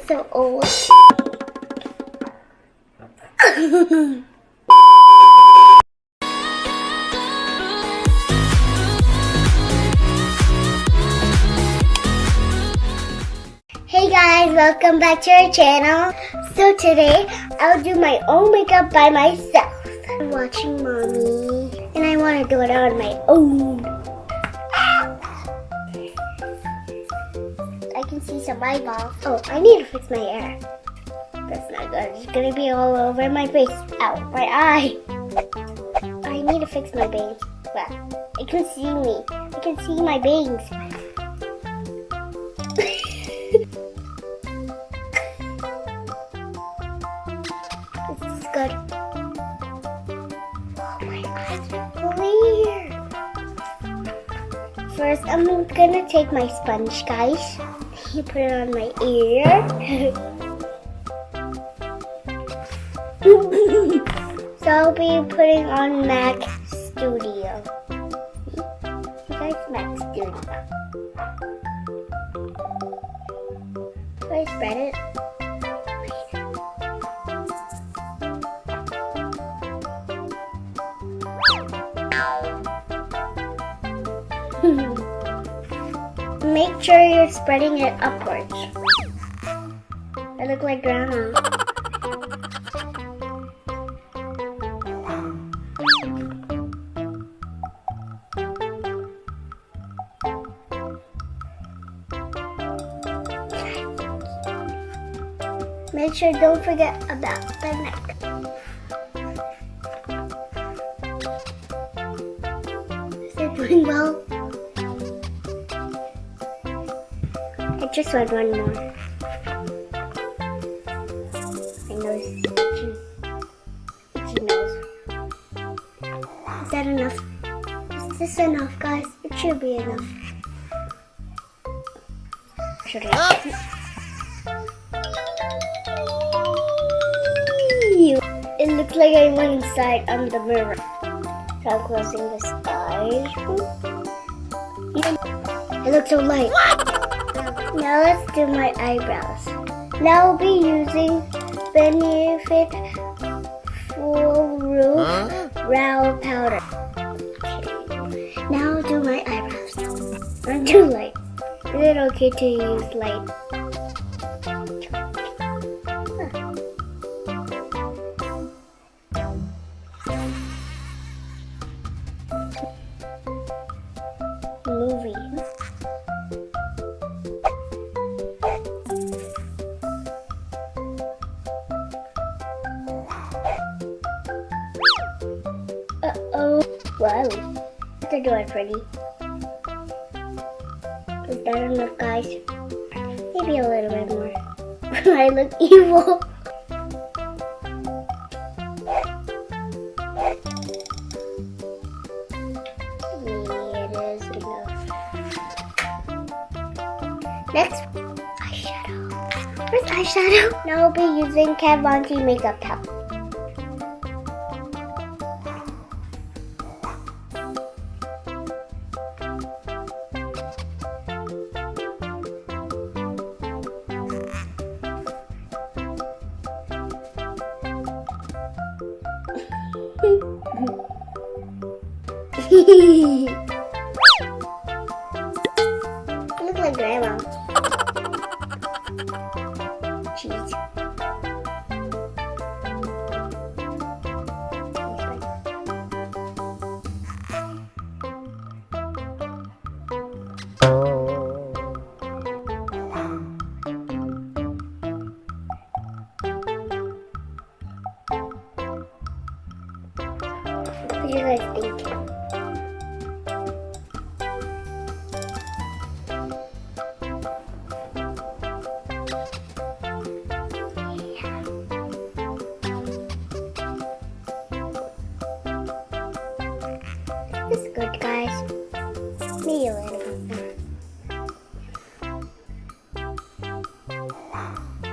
so old. Hey guys, welcome back to our channel. So today, I'll do my own makeup by myself. I'm watching Mommy, and I want to do it on my own. I can see some eyeballs. Oh, I need to fix my hair. That's not good. It's gonna be all over my face. Ow, my eye. I need to fix my bangs. Well, it can see me. I can see my bangs. This is good. Oh, my eyes are clear. First, I'm gonna take my sponge, guys. You put it on my ear. So I'll be putting on Mac Studio. You guys, Mac Studio. Do I spread it? Make sure you're spreading it upwards. I look like Grandma. Make sure don't forget about the neck. Is it doing well? I just want one more. My nose is itchy. Itchy nose. Is that enough? Is this enough, guys? It should be enough. Should I? It looks like I went inside on the mirror. So I'm closing this eyes. It looks so light. Now let's do my eyebrows. Now I'll be using Benefit Full Roof Brow Powder. Now I'll do my eyebrows. Not too light. Is it okay to use light? Movie. Uh-oh. Wow. That's a door pretty. Is that enough, guys? Maybe a little bit more. I look evil. Next, eyeshadow. Where's eyeshadow? Now I'll be using Kat Von D makeup towel. Look like Grandma. Cheese. What do you guys think? This is good, guys. Maybe a little bit more.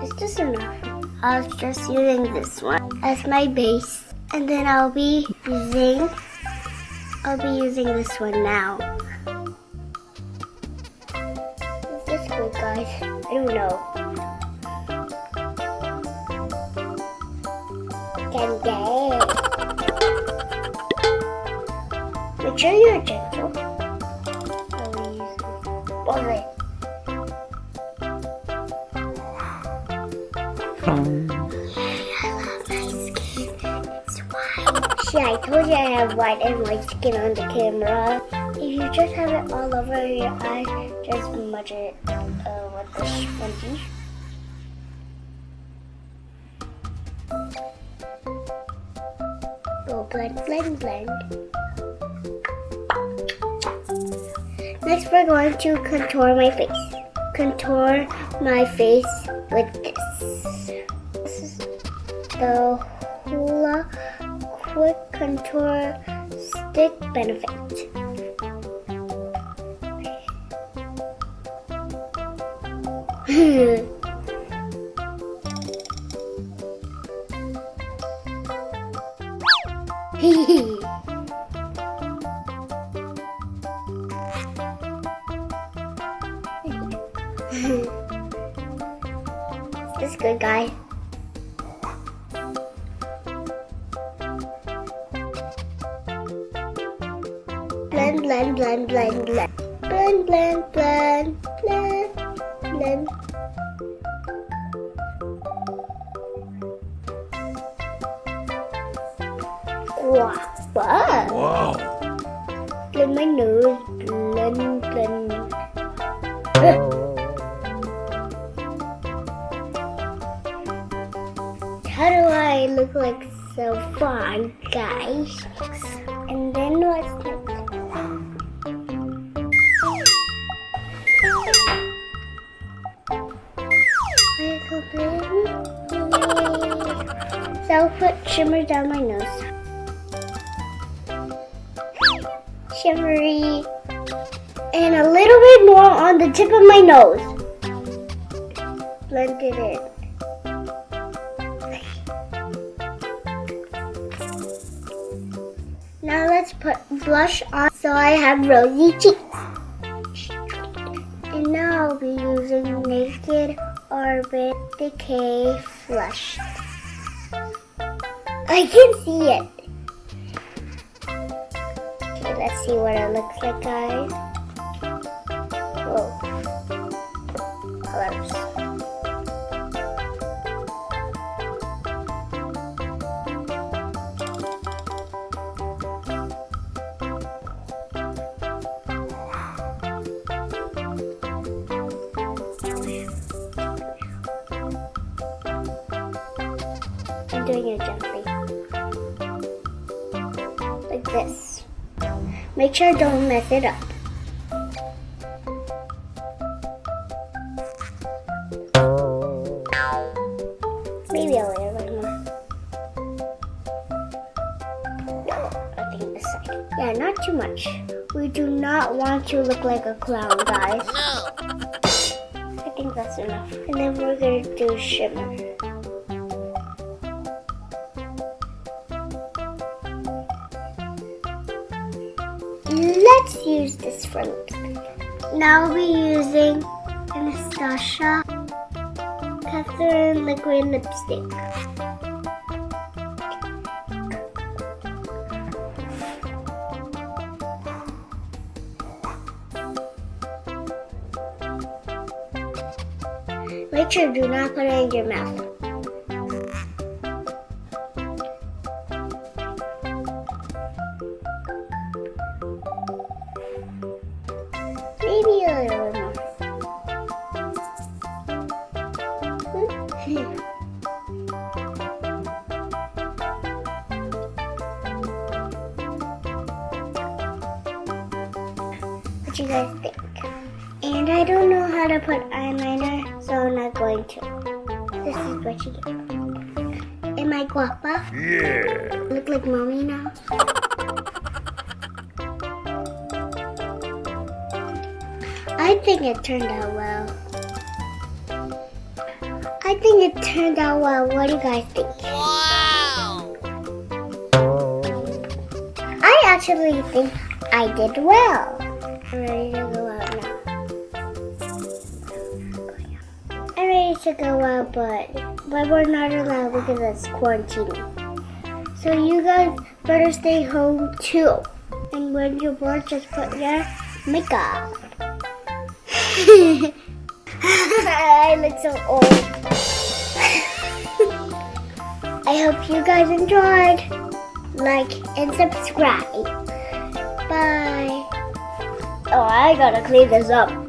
Is this enough? I was just using this one as my base, and then I'll be using this one now. Is this good, guys? I don't know. can get. Make sure you're gentle. Okay. I love my skin. It's white. See, I told you I have white and white skin on the camera. If you just have it all over your eyes, just smudge it with the spongy. Go blend, blend, blend. Next, we're going to contour my face. Contour my face with this. This is the Hoola Quick Contour Stick Benefit. This is good, guys. Blend, blend, blend, blend, blend. Blend, blend, blend, blend, blend. Wow. Blend my nose. Blend, blend. How do I look like so fun, guys? And then what's next? So I'll put shimmer down my nose. Shimmery. And a little bit more on the tip of my nose. Blend it in. Now let's put blush on so I have rosy cheeks. And now I'll be using Naked Urban Decay Flush. I can see it. Okay, let's see what it looks like, guys. Whoa. Colors. I'm doing it gently. Like this. Make sure don't mess it up. Maybe a little bit more. No, I think this side. Yeah, not too much. We do not want to look like a clown, guys. No. I think that's enough. And then we're going to do shimmer. Let's use this for lipstick. Now I'll be using Anastasia Catherine Liquid Lipstick. Make sure do not put it in your mouth. Maybe a little more. What you guys think? And I don't know how to put eyeliner, so I'm not going to. This is what you get. Am I guapa? Yeah. Look like mommy now. I think it turned out well. I think it turned out well. What do you guys think? Wow! I actually think I did well. I'm ready to go out now. I'm ready to go out, but we're not allowed because it's quarantining. So you guys better stay home too. And when you're bored, just put your makeup. I look so old. I hope you guys enjoyed. Like and subscribe. Bye. Oh, I gotta clean this up.